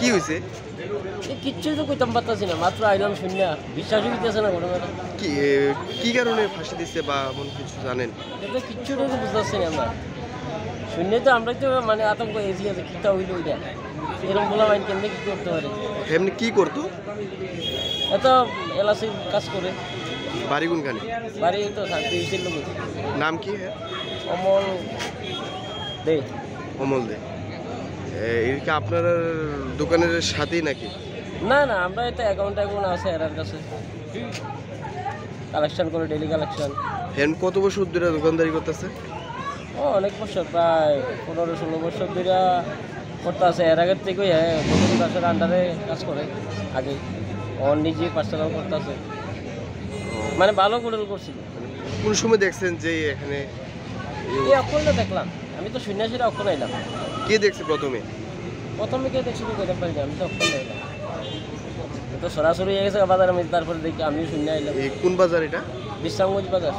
কি হয়েছে? কিচ্ছুই তো কইতাম পারতাছি না, মাত্র আইলাম শূন্য, বিশ্বাসই হইতেছে না ঘটনাটা। কি কারণে ফাঁসি দিচ্ছে বা এমন কিছু জানেন? এটা কিচ্ছুটাই তো বুঝতে পারছি না আমরা। শূন্যই তো আমরাই তো মানে আতঙ্ক এসে গেছে, কীটা হইলো ওইটা, এরকম বলা মাইন কেমনি কী করতে পারে। এমনি কি করতো? এত এলাসির কাজ করে। বাড়ি কোনখানে? বাড়ি তো থাকতে ইসের লোক। নাম কি? অমল দে। অমল দে। এটা কি আপনার দোকানের সাথেই নাকি? না না, আমরা এটা অ্যাকাউন্ট আছে এরার কাছে, কালেকশন করে, ডেলি কালেকশন। কত বছর ধরে দোকানদারি করতেছে? ও অনেক বছর, প্রায় 15-16 বছর ধরে করতে আছে। এর আগের থেকেই দাসের আন্ডারে কাজ করে আগে, ওর নিজে পার্সোনাল করতে আছে, মানে ভালো গোডেল করছিল। কোন সময় দেখছেন যে এখানে? এই অক্ষণটা দেখলাম, আমি তো সন্ন্যাসীরা অক্ষণ আইলাম। কে দেখছে প্রথমে? প্রথমে কে দেখছি বলতে পারি না, আমি তো অক্ষণ আইলাম, তো সরাসরি হয়ে গেছে বাজারের মধ্যে, তারপরে দেখি আমিও শূন্য আইলাম। কোন বাজার এটা? বিশ্রামগঞ্জ বাজার।